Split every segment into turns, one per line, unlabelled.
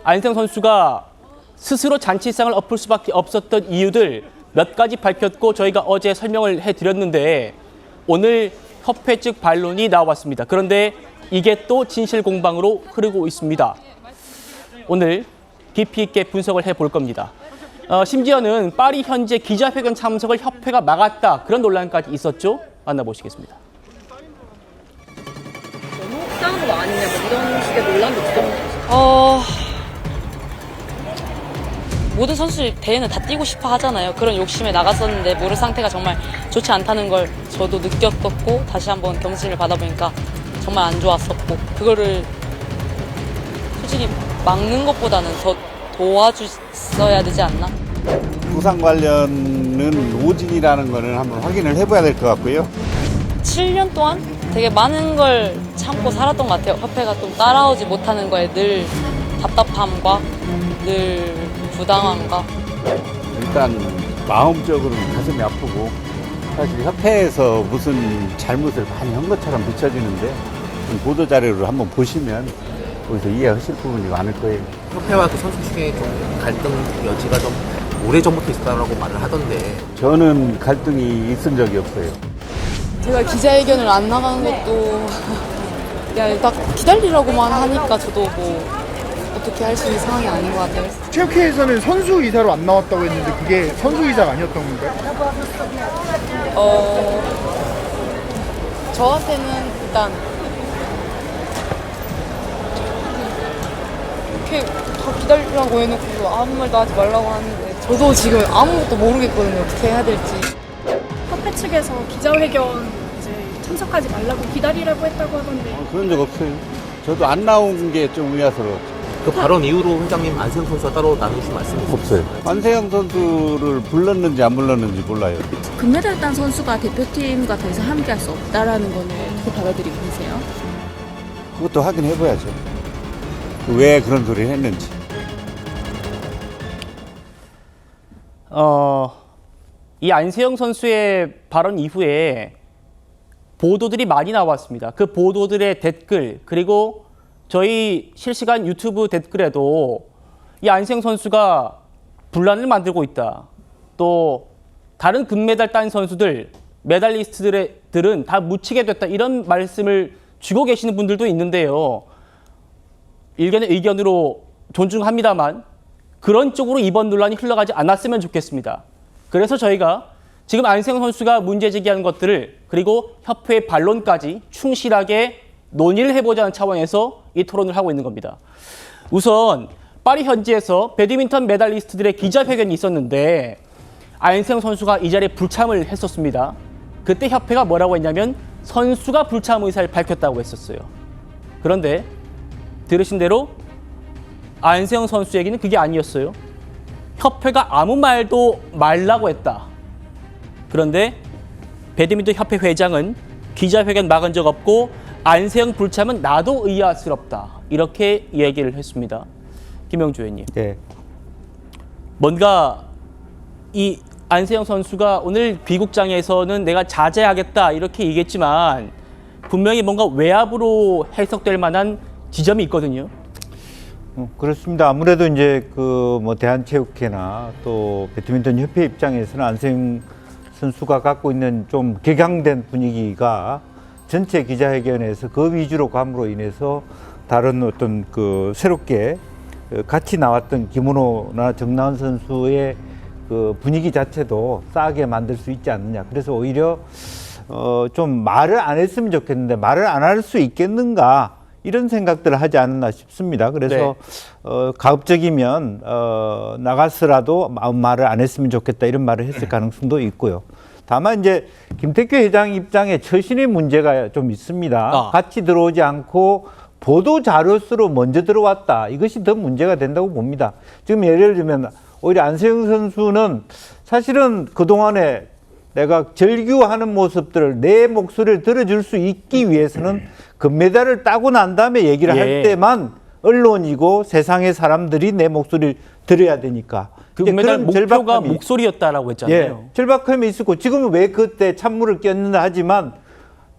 안세영 선수가 스스로 잔치상을 엎을 수밖에 없었던 이유들 몇 가지 밝혔고 저희가 어제 설명을 해드렸는데 오늘 협회 측 반론이 나왔습니다. 그런데 이게 또 진실 공방으로 흐르고 있습니다. 오늘 깊이 있게 분석을 해볼 겁니다. 심지어는 파리 현지 기자회견 참석을 협회가 막았다. 그런 논란까지 있었죠. 만나보시겠습니다.
너무 속상한 거 아니냐 뭐 이런 식의 논란도 있었나요?
모든 선수들이 대회는 다 뛰고 싶어 하잖아요. 그런 욕심에 나갔었는데 무릎 상태가 정말 좋지 않다는 걸 저도 느꼈었고 다시 한번 경신을 받아보니까 정말 안 좋았었고 그거를 솔직히 막는 것보다는 더 도와줬어야 되지 않나?
부상 관련은 오진이라는 거는 한번 확인을 해봐야 될 것 같고요.
7년 동안 되게 많은 걸 참고 살았던 것 같아요. 협회가 좀 따라오지 못하는 거에 늘 답답함과 늘 부당함과
일단 마음적으로는 가슴이 아프고 사실 협회에서 무슨 잘못을 많이 한 것처럼 비춰지는데 보도 자료를 한번 보시면 거기서 이해하실 부분이 많을 거예요.
협회와 그 선수 중에 좀 갈등 여지가 좀 오래전부터 있었다고 말을 하던데
저는 갈등이 있은 적이 없어요.
제가 기자회견을 안 나가는 것도 그냥 딱 기다리라고만 하니까 저도 뭐 어떻게 할 수 있는 상황이 아닌 것 같아요.
체육회에서는 선수 의사로 안 나왔다고 했는데 그게 선수 의사가 아니었던 건가요?
저한테는 일단 이렇게 다 기다리라고 해놓고 아무 말도 하지 말라고 하는데 저도 지금 아무것도 모르겠거든요. 어떻게 해야 될지.
협회 측에서 기자회견 이제 참석하지 말라고 기다리라고 했다고 하던데
그런 적 없어요. 저도 안 나온 게 좀 의아스러웠죠.
그 발언 이후로 회장님 안세영 선수와 따로 나누신 말씀이
없어요. 안세영 선수를 불렀는지 안 불렀는지 몰라요.
금메달 딴 선수가 대표팀과 더 이상 함께할 수 없다라는 거는 어떻게 받아들이고 계세요?
그것도 확인해봐야죠. 왜 그런 소리를 했는지.
이 안세영 선수의 발언 이후에 보도들이 많이 나왔습니다. 그 보도들의 댓글 그리고 저희 실시간 유튜브 댓글에도 이 안세영 선수가 분란을 만들고 있다. 또 다른 금메달 딴 선수들, 메달리스트들은 다 묻히게 됐다. 이런 말씀을 주고 계시는 분들도 있는데요. 일견의 의견으로 존중합니다만 그런 쪽으로 이번 논란이 흘러가지 않았으면 좋겠습니다. 그래서 저희가 지금 안세영 선수가 문제 제기하는 것들을 그리고 협회의 반론까지 충실하게 논의를 해보자는 차원에서 이 토론을 하고 있는 겁니다. 우선 파리 현지에서 배드민턴 메달리스트들의 기자회견이 있었는데 안세영 선수가 이 자리에 불참을 했었습니다. 그때 협회가 뭐라고 했냐면 선수가 불참 의사를 밝혔다고 했었어요. 그런데 들으신 대로 안세영 선수 얘기는 그게 아니었어요. 협회가 아무 말도 말라고 했다. 그런데 배드민턴 협회 회장은 기자회견 막은 적 없고 안세영 불참은 나도 의아스럽다. 이렇게 얘기를 했습니다. 김영주 의원님.
네.
뭔가 이 안세영 선수가 오늘 귀국장에서는 내가 자제하겠다 이렇게 얘기했지만 분명히 뭔가 외압으로 해석될 만한 지점이 있거든요.
그렇습니다. 아무래도 이제 그 뭐 대한체육회나 또 배드민턴 협회 입장에서는 안세영 선수가 갖고 있는 좀 격양된 분위기가 전체 기자회견에서 그 위주로 감으로 인해서 다른 어떤 그 새롭게 같이 나왔던 김은호나 정나은 선수의 그 분위기 자체도 싸게 만들 수 있지 않느냐. 그래서 오히려 좀 말을 안 했으면 좋겠는데 말을 안 할 수 있겠는가 이런 생각들을 하지 않았나 싶습니다. 그래서 네. 가급적이면 나갔으라도 말을 안 했으면 좋겠다 이런 말을 했을 가능성도 있고요. 다만 이제 김태규 회장 입장에 처신의 문제가 좀 있습니다. 같이 들어오지 않고 보도 자료수로 먼저 들어왔다. 이것이 더 문제가 된다고 봅니다. 지금 예를 들면 오히려 안세영 선수는 사실은 그동안에 내가 절규하는 모습들을 내 목소리를 들어줄 수 있기 위해서는 금메달을 따고 난 다음에 얘기를 할 때만 언론이고 세상의 사람들이 내 목소리를 들어야 되니까.
그 금메달 목표가 목소리였다라고 했잖아요.
예, 절박함이 있었고 지금은 왜 그때 찬물을 꼈는다 하지만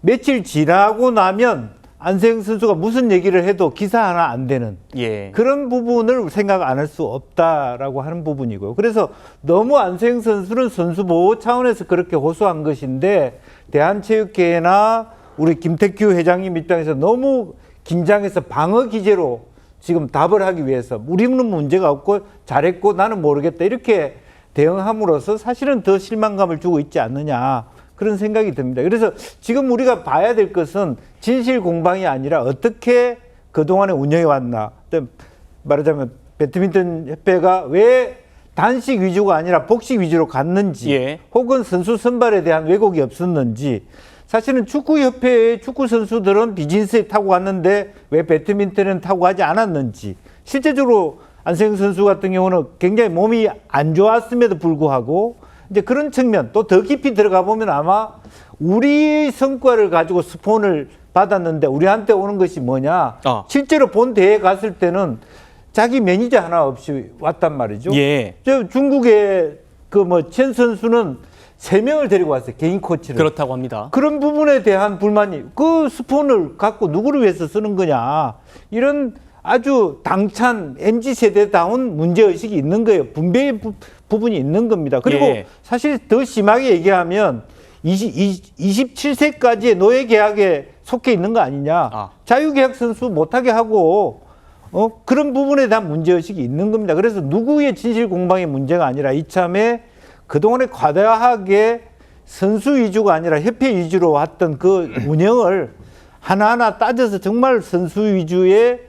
며칠 지나고 나면 안세영 선수가 무슨 얘기를 해도 기사 하나 안 되는
예.
그런 부분을 생각 안 할 수 없다라고 하는 부분이고요. 그래서 너무 안세영 선수는 선수 보호 차원에서 그렇게 호소한 것인데 대한체육회나 우리 김태규 회장님 입장에서 너무 긴장해서 방어 기제로 지금 답을 하기 위해서 우리는 문제가 없고 잘했고 나는 모르겠다 이렇게 대응함으로써 사실은 더 실망감을 주고 있지 않느냐 그런 생각이 듭니다. 그래서 지금 우리가 봐야 될 것은 진실 공방이 아니라 어떻게 그동안에 운영해 왔나. 말하자면 배드민턴 협회가 왜 단식 위주가 아니라 복식 위주로 갔는지
예.
혹은 선수 선발에 대한 왜곡이 없었는지 사실은 축구협회의 축구 선수들은 비즈니스에 타고 갔는데 왜 배드민턴은 타고 가지 않았는지 실제적으로 안세영 선수 같은 경우는 굉장히 몸이 안 좋았음에도 불구하고 이제 그런 측면 또 더 깊이 들어가 보면 아마 우리 성과를 가지고 스폰을 받았는데 우리한테 오는 것이 뭐냐 실제로 본 대회에 갔을 때는 자기 매니저 하나 없이 왔단 말이죠.
예.
저 중국의 그 첸 선수는 3명을 데리고 왔어요. 개인 코치를.
그렇다고 합니다.
그런 부분에 대한 불만이 그 스폰을 갖고 누구를 위해서 쓰는 거냐. 이런 아주 당찬 MZ세대다운 문제의식이 있는 거예요. 분배의 부분이 있는 겁니다. 그리고
예.
사실 더 심하게 얘기하면 27세까지의 노예 계약에 속해 있는 거 아니냐. 자유계약 선수 못하게 하고 그런 부분에 대한 문제의식이 있는 겁니다. 그래서 누구의 진실 공방의 문제가 아니라 이참에 그동안에 과다하게 선수 위주가 아니라 협회 위주로 왔던 그 운영을 하나하나 따져서 정말 선수 위주의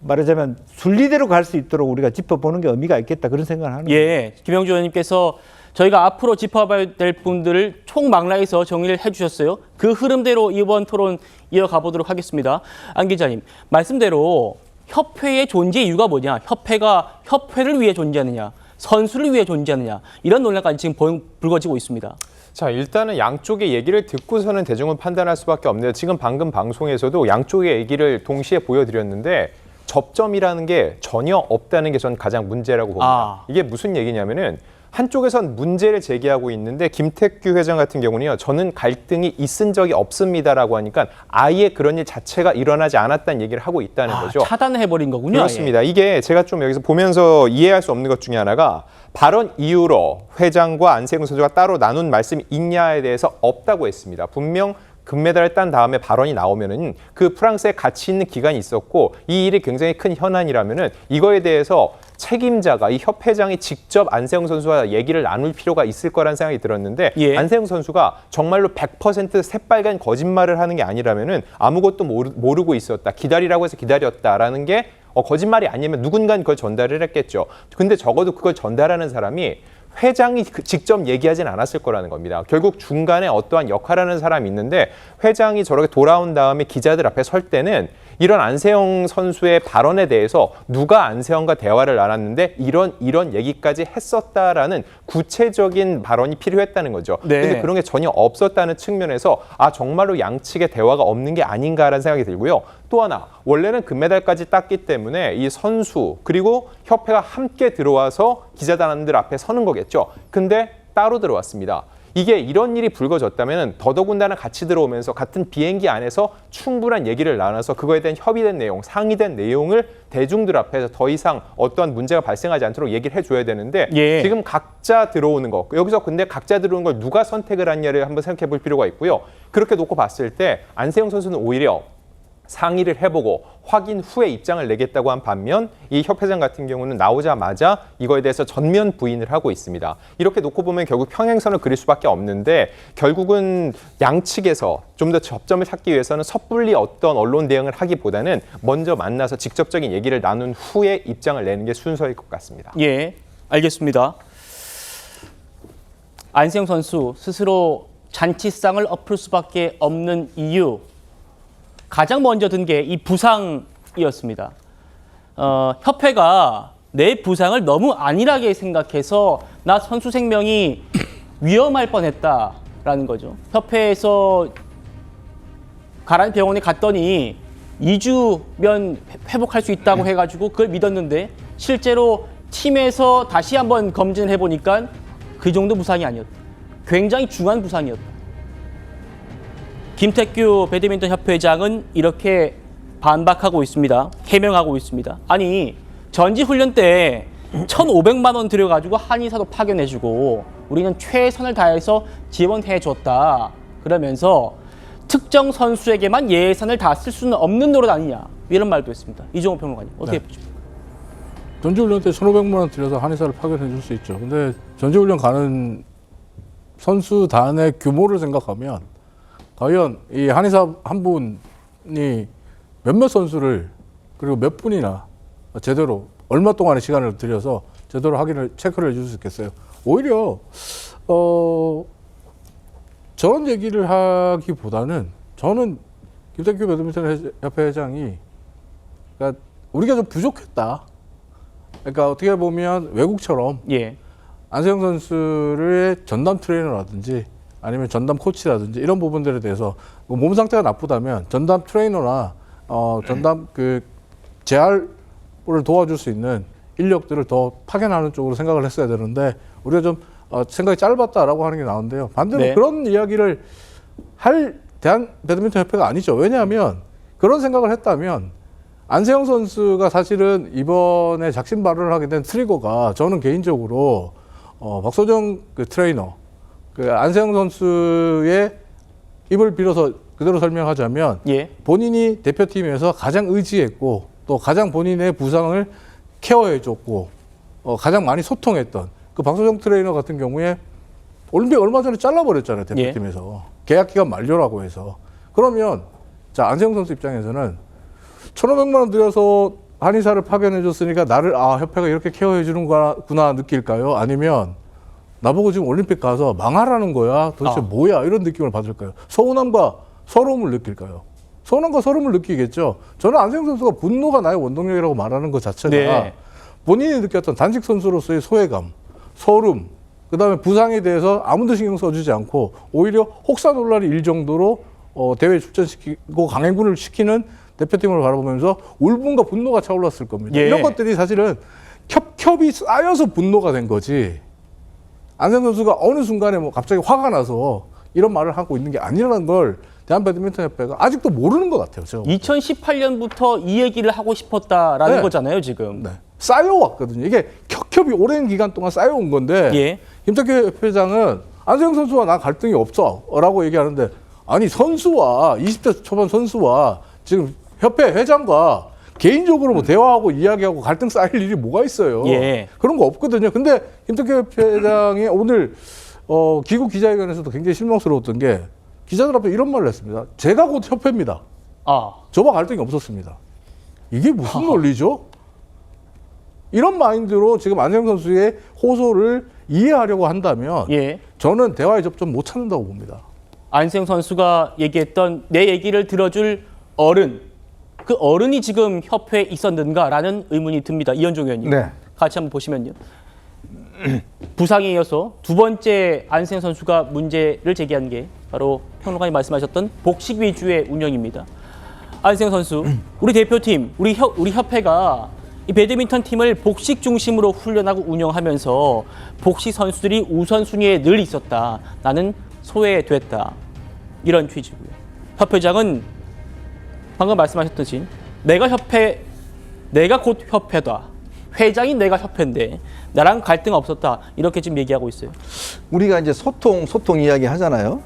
말하자면 순리대로 갈 수 있도록 우리가 짚어보는 게 의미가 있겠다 그런 생각을 하는 거예요.
예, 김영주 의원님께서 저희가 앞으로 짚어봐야 될 분들을 총망라해서 정리를 해주셨어요. 그 흐름대로 이번 토론 이어가 보도록 하겠습니다. 안 기자님, 말씀대로 협회의 존재 이유가 뭐냐? 협회가 협회를 위해 존재하느냐? 선수를 위해 존재하느냐? 이런 논란까지 지금 불거지고 있습니다.
자, 일단은 양쪽의 얘기를 듣고서는 대중은 판단할 수밖에 없는데 지금 방금 방송에서도 양쪽의 얘기를 동시에 보여드렸는데 접점이라는 게 전혀 없다는 게 전 가장 문제라고 봅니다. 이게 무슨 얘기냐면은 한쪽에선 문제를 제기하고 있는데 김태규 회장 같은 경우는요. 저는 갈등이 있은 적이 없습니다라고 하니까 아예 그런 일 자체가 일어나지 않았다는 얘기를 하고 있다는 거죠.
차단해버린 거군요.
그렇습니다. 이게 제가 좀 여기서 보면서 이해할 수 없는 것 중에 하나가 발언 이후로 회장과 안세영 선수가 따로 나눈 말씀이 있냐에 대해서 없다고 했습니다. 분명 금메달을 딴 다음에 발언이 나오면은 그 프랑스에 같이 있는 기간이 있었고 이 일이 굉장히 큰 현안이라면은 이거에 대해서 책임자가 이 협회장이 직접 안세영 선수와 얘기를 나눌 필요가 있을 거란 생각이 들었는데 안세영 선수가 정말로 100% 새빨간 거짓말을 하는 게 아니라면은 아무것도 모르고 있었다. 기다리라고 해서 기다렸다라는 게 거짓말이 아니면 누군가는 그걸 전달을 했겠죠. 근데 적어도 그걸 전달하는 사람이 회장이 직접 얘기하진 않았을 거라는 겁니다. 결국 중간에 어떠한 역할을 하는 사람이 있는데 회장이 저렇게 돌아온 다음에 기자들 앞에 설 때는 이런 안세영 선수의 발언에 대해서 누가 안세영과 대화를 나눴는데 이런 얘기까지 했었다라는 구체적인 발언이 필요했다는 거죠. 그런데 그런 게 전혀 없었다는 측면에서 정말로 양측의 대화가 없는 게 아닌가라는 생각이 들고요. 또 하나, 원래는 금메달까지 땄기 때문에 이 선수 그리고 협회가 함께 들어와서 기자단들 앞에 서는 거겠죠. 근데 따로 들어왔습니다. 이게 이런 일이 불거졌다면 더더군다나 같이 들어오면서 같은 비행기 안에서 충분한 얘기를 나눠서 그거에 대한 협의된 내용, 상의된 내용을 대중들 앞에서 더 이상 어떠한 문제가 발생하지 않도록 얘기를 해줘야 되는데 지금 각자 들어오는 거, 여기서 근데 각자 들어오는 걸 누가 선택을 했냐를 한번 생각해 볼 필요가 있고요. 그렇게 놓고 봤을 때 안세영 선수는 오히려 상의를 해보고 확인 후에 입장을 내겠다고 한 반면 이 협회장 같은 경우는 나오자마자 이거에 대해서 전면 부인을 하고 있습니다. 이렇게 놓고 보면 결국 평행선을 그릴 수밖에 없는데 결국은 양측에서 좀 더 접점을 찾기 위해서는 섣불리 어떤 언론 대응을 하기보다는 먼저 만나서 직접적인 얘기를 나눈 후에 입장을 내는 게 순서일 것 같습니다.
예, 알겠습니다. 안세영 선수 스스로 잔치상을 엎을 수밖에 없는 이유 가장 먼저 든 게 이 부상이었습니다. 협회가 내 부상을 너무 안일하게 생각해서 나 선수 생명이 위험할 뻔했다라는 거죠. 협회에서 가라앉은 병원에 갔더니 2주면 회복할 수 있다고 해가지고 그걸 믿었는데 실제로 팀에서 다시 한번 검진을 해보니까 그 정도 부상이 아니었다. 굉장히 중한 부상이었다. 김태규 배드민턴 협회장은 이렇게 반박하고 있습니다. 해명하고 있습니다. 아니 전지훈련 때 1,500만 원 들여가지고 한의사도 파견해주고 우리는 최선을 다해서 지원해줬다. 그러면서 특정 선수에게만 예산을 다 쓸 수는 없는 노릇 아니냐 이런 말도 했습니다. 이종호 평론가님 어떻게 보십니까?
전지훈련 때 1,500만 원 들여서 한의사를 파견해 줄 수 있죠. 근데 전지훈련 가는 선수단의 규모를 생각하면 과연 이 한의사 한 분이 몇몇 선수를 그리고 몇 분이나 제대로 얼마 동안의 시간을 들여서 제대로 체크를 해줄 수 있겠어요. 오히려 저런 얘기를 하기보다는 저는 김태규 배드민턴 협회 회장이 그러니까 우리가 좀 부족했다. 그러니까 어떻게 보면 외국처럼 안세영 선수의 전담 트레이너라든지 아니면 전담 코치라든지 이런 부분들에 대해서 몸 상태가 나쁘다면 전담 트레이너나 전담 재활을 도와줄 수 있는 인력들을 더 파견하는 쪽으로 생각을 했어야 되는데 우리가 좀 생각이 짧았다라고 하는 게 나오는데요. 반대로 그런 이야기를 할 대한 배드민턴 협회가 아니죠. 왜냐하면 그런 생각을 했다면 안세영 선수가 사실은 이번에 작심 발언을 하게 된 트리거가 저는 개인적으로 박소정 트레이너 안세영 선수의 입을 빌어서 그대로 설명하자면 본인이 대표팀에서 가장 의지했고 또 가장 본인의 부상을 케어해줬고 가장 많이 소통했던 그 박소정 트레이너 같은 경우에 올림픽 얼마 전에 잘라버렸잖아요. 대표팀에서. 계약 기간 만료라고 해서. 그러면 자 안세영 선수 입장에서는 1,500만 원 들여서 한의사를 파견해줬으니까 나를 협회가 이렇게 케어해주는구나 느낄까요? 아니면 나보고 지금 올림픽 가서 망하라는 거야? 도대체 뭐야? 이런 느낌을 받을까요? 서운함과 서러움을 느낄까요? 서운함과 서러움을 느끼겠죠. 저는 안세영 선수가 분노가 나의 원동력이라고 말하는 것 자체가 본인이 느꼈던 단식 선수로서의 소외감, 서름, 그다음에 부상에 대해서 아무도 신경 써주지 않고 오히려 혹사 논란이 일 정도로 대회에 출전시키고 강행군을 시키는 대표팀을 바라보면서 울분과 분노가 차올랐을 겁니다. 이런 것들이 사실은 겹겹이 쌓여서 분노가 된 거지. 안세영 선수가 어느 순간에 갑자기 화가 나서 이런 말을 하고 있는 게 아니라는 걸 대한배드민턴협회가 아직도 모르는 것 같아요. 제가
2018년부터 이 얘기를 하고 싶었다라는 거잖아요, 지금.
쌓여왔거든요. 이게 격협이 오랜 기간 동안 쌓여온 건데 김태규 회장은 안세영 선수와 나 갈등이 없어 라고 얘기하는데 아니 선수와 20대 초반 선수와 지금 협회 회장과 개인적으로 대화하고 이야기하고 갈등 쌓일 일이 뭐가 있어요. 그런 거 없거든요. 근데 김태규 회장이 오늘 기구 기자회견에서도 굉장히 실망스러웠던 게 기자들 앞에 이런 말을 했습니다. 제가 곧 협회입니다. 저와 갈등이 없었습니다. 이게 무슨 논리죠? 이런 마인드로 지금 안세영 선수의 호소를 이해하려고 한다면 저는 대화의 접점 못 찾는다고 봅니다.
안세영 선수가 얘기했던 내 얘기를 들어줄 어른, 그 어른이 지금 협회에 있었는가라는 의문이 듭니다. 이현종 의원님. 같이 한번 보시면요. 부상에 이어서 두 번째 안세영 선수가 문제를 제기한 게 바로 평론가님 말씀하셨던 복식 위주의 운영입니다. 안세영 선수, 우리 대표팀, 우리 협회가 이 배드민턴 팀을 복식 중심으로 훈련하고 운영하면서 복식 선수들이 우선순위에 늘 있었다. 나는 소외됐다. 이런 취지고요. 협회장은 방금 말씀하셨듯이 내가 곧 협회다. 회장이 내가 협회인데 나랑 갈등 없었다. 이렇게 지금 얘기하고 있어요.
우리가 이제 소통 이야기 하잖아요.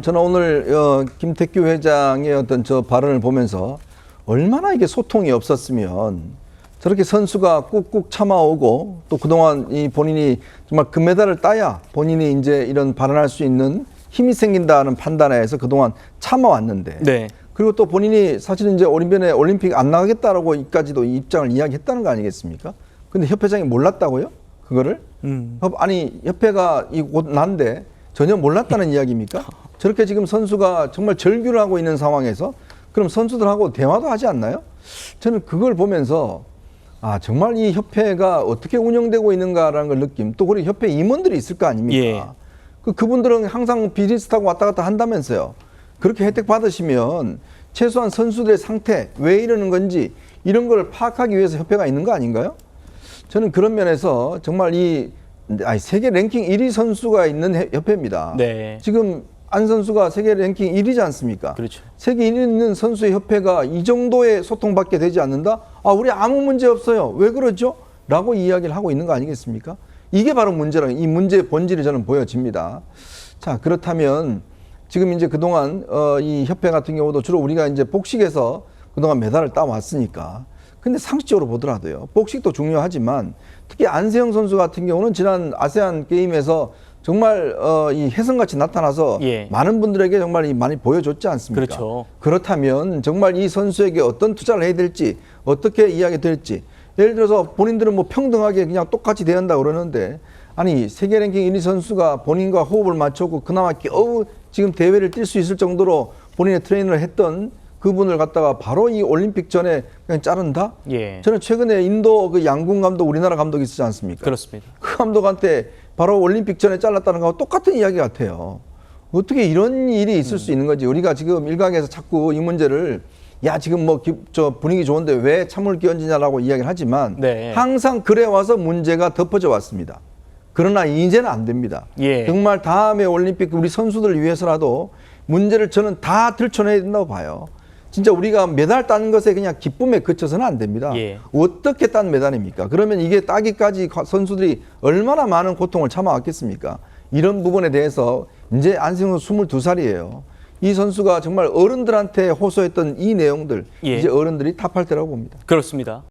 저는 오늘 김태규 회장의 어떤 저 발언을 보면서 얼마나 이게 소통이 없었으면 저렇게 선수가 꾹꾹 참아오고 또 그동안 이 본인이 정말 금메달을 따야 본인이 이제 이런 발언할 수 있는 힘이 생긴다는 판단에서 그동안 참아왔는데 그리고 또 본인이 사실은 이제 올림픽 안 나가겠다라고까지도 입장을 이야기했다는 거 아니겠습니까? 근데 협회장이 몰랐다고요? 그거를? 아니 협회가 곧 난데 전혀 몰랐다는 이야기입니까? 저렇게 지금 선수가 정말 절규를 하고 있는 상황에서 그럼 선수들하고 대화도 하지 않나요? 저는 그걸 보면서 정말 이 협회가 어떻게 운영되고 있는가라는 걸 느낌. 또 그리고 협회 임원들이 있을 거 아닙니까? 그분들은 항상 비즈니스하고 왔다 갔다 한다면서요. 그렇게 혜택 받으시면 최소한 선수들의 상태, 왜 이러는 건지 이런 걸 파악하기 위해서 협회가 있는 거 아닌가요? 저는 그런 면에서 정말 세계 랭킹 1위 선수가 있는 협회입니다. 지금 안 선수가 세계 랭킹 1위지 않습니까?
그렇죠.
세계 1위 있는 선수의 협회가 이 정도의 소통밖에 되지 않는다? 아, 우리 아무 문제 없어요. 왜 그러죠? 라고 이야기를 하고 있는 거 아니겠습니까? 이게 바로 문제라는, 이 문제의 본질이 저는 보여집니다. 자, 그렇다면 지금 이제 그동안 이 협회 같은 경우도 주로 우리가 이제 복식에서 그동안 메달을 따왔으니까. 근데 상식적으로 보더라도요. 복식도 중요하지만 특히 안세영 선수 같은 경우는 지난 아세안 게임에서 정말 이 혜성같이 나타나서
예.
많은 분들에게 정말 많이 보여줬지 않습니까?
그렇죠.
그렇다면 정말 이 선수에게 어떤 투자를 해야 될지 어떻게 이야기 될지 예를 들어서 본인들은 뭐 평등하게 그냥 똑같이 대한다고 그러는데 아니 세계 랭킹 1위 선수가 본인과 호흡을 맞췄고 그나마 겨우 지금 대회를 뛸 수 있을 정도로 본인의 트레이너를 했던 그분을 갖다가 바로 이 올림픽 전에 그냥 자른다?
예.
저는 최근에 인도 그 양궁 감독 우리나라 감독이 있었지 않습니까?
그렇습니다.
그 감독한테 바로 올림픽 전에 잘랐다는 거하고 똑같은 이야기 같아요. 어떻게 이런 일이 있을 수 있는 건지 우리가 지금 일각에서 자꾸 이 문제를 야 지금 뭐 저 분위기 좋은데 왜 찬물 끼얹느냐라고 이야기를 하지만
네.
항상 그래 와서 문제가 덮어져 왔습니다. 그러나 이제는 안 됩니다.
예.
정말 다음에 올림픽 우리 선수들을 위해서라도 문제를 저는 다 들춰내야 된다고 봐요. 진짜 우리가 메달 따는 것에 그냥 기쁨에 그쳐서는 안 됩니다.
예.
어떻게 딴 메달입니까? 그러면 이게 따기까지 선수들이 얼마나 많은 고통을 참아왔겠습니까? 이런 부분에 대해서 이제 안세영 선수 22살이에요. 이 선수가 정말 어른들한테 호소했던 이 내용들
예.
이제 어른들이 답할 때라고 봅니다.
그렇습니다.